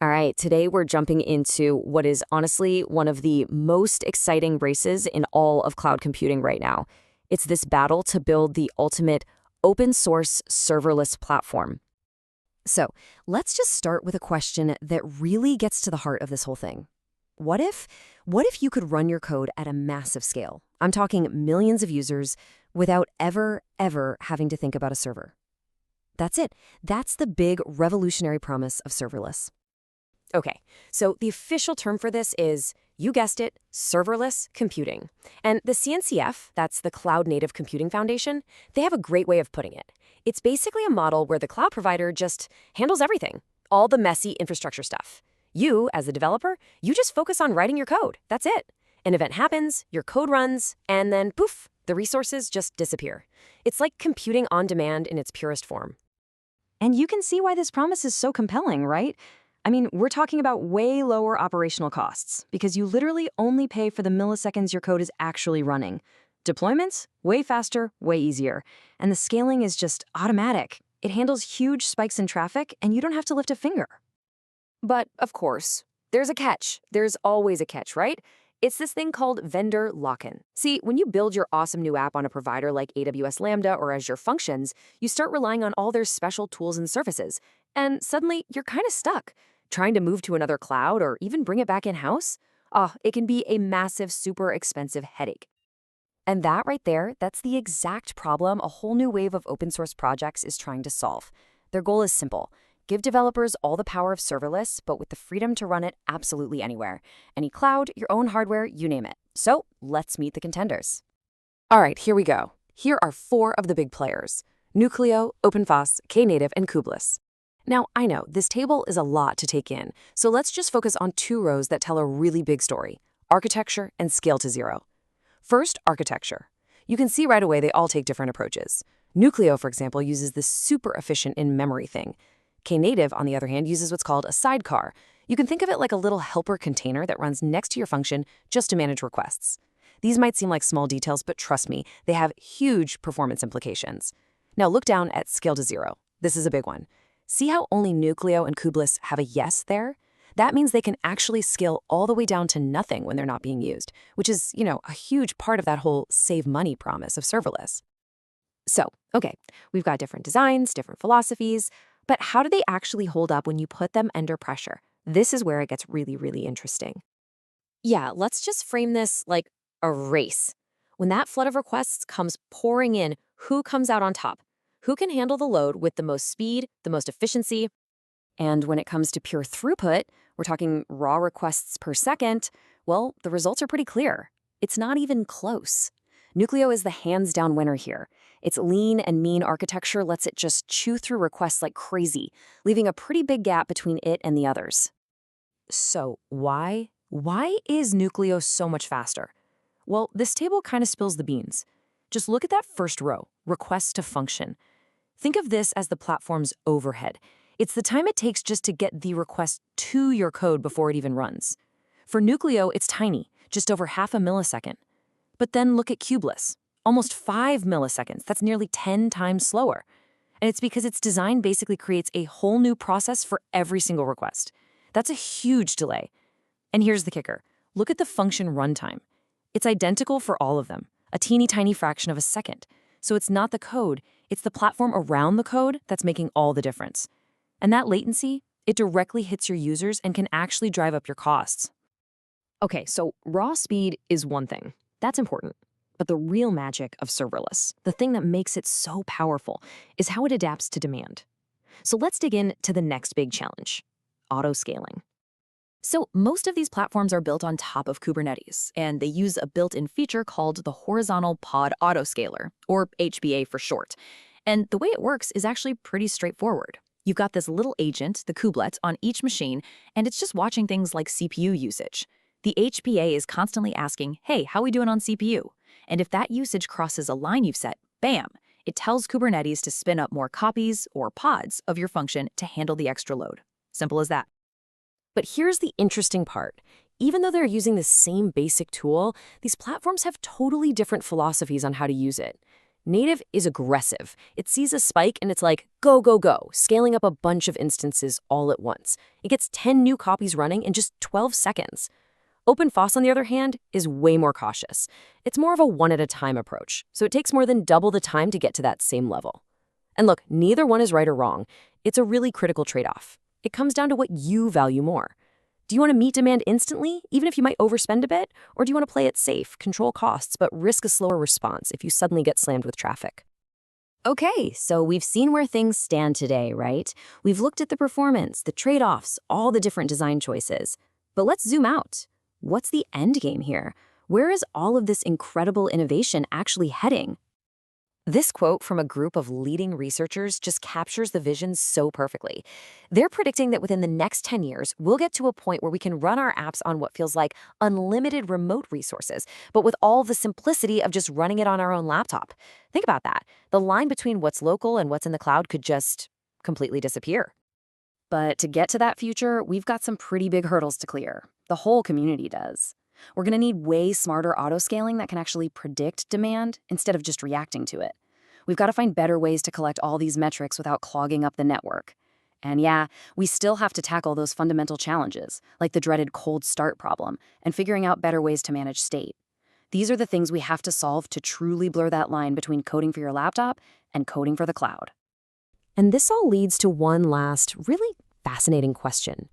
All right, today we're jumping into what is honestly one of the most exciting races in all of cloud computing right now. It's this battle to build the ultimate open source serverless platform. So let's just start with a question that really gets to the heart of this whole thing. What if you could run your code at a massive scale? I'm talking millions of users without ever having to think about a server. That's it. That's the big revolutionary promise of serverless. Okay, so the official term for this is, you guessed it, serverless computing. And the CNCF, that's the Cloud Native Computing Foundation, they have a great way of putting it. It's basically a model where the cloud provider just handles everything, all the messy infrastructure stuff. You, as a developer, you just focus on writing your code. That's it. An event happens, your code runs, and then poof, the resources just disappear. It's like computing on demand in its purest form. And you can see why this promise is so compelling, right? I mean, we're talking about way lower operational costs because you literally only pay for the milliseconds your code is actually running. Deployments, way faster, way easier. And the scaling is just automatic. It handles huge spikes in traffic, and you don't have to lift a finger. But, of course, there's a catch. There's always a catch, right? It's this thing called vendor lock-in. See, when you build your awesome new app on a provider like AWS Lambda or Azure Functions, you start relying on all their special tools and services. And suddenly, you're kind of stuck. Trying to move to another cloud or even bring it back in-house? It can be a massive, super expensive headache. And that right there, that's the exact problem a whole new wave of open source projects is trying to solve. Their goal is simple. Give developers all the power of serverless, but with the freedom to run it absolutely anywhere. Any cloud, your own hardware, you name it. So let's meet the contenders. All right, here we go. Here are 4 of the big players: Nucleo, FaaS, Knative, and Kubeless. Now, I know this table is a lot to take in, so let's just focus on 2 rows that tell a really big story: architecture and scale to zero. First, architecture. You can see right away they all take different approaches. Nucleo, for example, uses this super efficient in-memory thing. Knative, on the other hand, uses what's called a sidecar. You can think of it like a little helper container that runs next to your function just to manage requests. These might seem like small details, but trust me, they have huge performance implications. Now look down at scale to zero. This is a big one. See how only Nucleo and Kubeless have a yes there? That means they can actually scale all the way down to nothing when they're not being used, which is, a huge part of that whole save money promise of serverless. So, okay, we've got different designs, different philosophies, but how do they actually hold up when you put them under pressure? This is where it gets really, really interesting. Yeah, let's just frame this like a race. When that flood of requests comes pouring in, who comes out on top? Who can handle the load with the most speed, the most efficiency? And when it comes to pure throughput, we're talking raw requests per second, well, the results are pretty clear. It's not even close. Nucleo is the hands-down winner here. Its lean and mean architecture lets it just chew through requests like crazy, leaving a pretty big gap between it and the others. So why? Why is Nucleo so much faster? Well, this table kind of spills the beans. Just look at that first row, request to function. Think of this as the platform's overhead. It's the time it takes just to get the request to your code before it even runs. For Nucleo, it's tiny, just over half a millisecond. But then look at Kubeless, almost 5 milliseconds. That's nearly 10 times slower. And it's because its design basically creates a whole new process for every single request. That's a huge delay. And here's the kicker. Look at the function runtime. It's identical for all of them, a teeny tiny fraction of a second. So it's not the code, it's the platform around the code that's making all the difference. And that latency, it directly hits your users and can actually drive up your costs. Okay, so raw speed is one thing. That's important. But the real magic of serverless, the thing that makes it so powerful, is how it adapts to demand. So let's dig into the next big challenge: auto-scaling. So most of these platforms are built on top of Kubernetes, and they use a built-in feature called the Horizontal Pod Autoscaler, or HPA for short. And the way it works is actually pretty straightforward. You've got this little agent, the kubelet, on each machine, and it's just watching things like CPU usage. The HPA is constantly asking, hey, how are we doing on CPU? And if that usage crosses a line you've set, bam, it tells Kubernetes to spin up more copies or pods of your function to handle the extra load. Simple as that. But here's the interesting part. Even though they're using the same basic tool, these platforms have totally different philosophies on how to use it. Native is aggressive. It sees a spike and it's like, go, go, go, scaling up a bunch of instances all at once. It gets 10 new copies running in just 12 seconds. FaaS, on the other hand, is way more cautious. It's more of a one-at-a-time approach, so it takes more than double the time to get to that same level. And look, neither one is right or wrong. It's a really critical trade-off. It comes down to what you value more. Do you want to meet demand instantly, even if you might overspend a bit? Or do you want to play it safe, control costs, but risk a slower response if you suddenly get slammed with traffic? Okay, so we've seen where things stand today, right? We've looked at the performance, the trade-offs, all the different design choices. But let's zoom out. What's the end game here? Where is all of this incredible innovation actually heading? This quote from a group of leading researchers just captures the vision so perfectly. They're predicting that within the next 10 years, we'll get to a point where we can run our apps on what feels like unlimited remote resources, but with all the simplicity of just running it on our own laptop. Think about that. The line between what's local and what's in the cloud could just completely disappear. But to get to that future, we've got some pretty big hurdles to clear. The whole community does. We're going to need way smarter auto-scaling that can actually predict demand instead of just reacting to it. We've got to find better ways to collect all these metrics without clogging up the network. And yeah, we still have to tackle those fundamental challenges, like the dreaded cold start problem, and figuring out better ways to manage state. These are the things we have to solve to truly blur that line between coding for your laptop and coding for the cloud. And this all leads to one last, really fascinating question.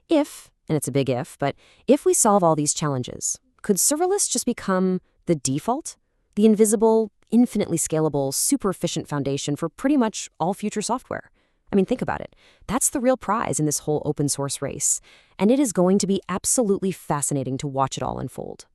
If, and it's a big if, but if we solve all these challenges, could serverless just become the default? The invisible, infinitely scalable, super efficient foundation for pretty much all future software? I mean, think about it. That's the real prize in this whole open source race. And it is going to be absolutely fascinating to watch it all unfold.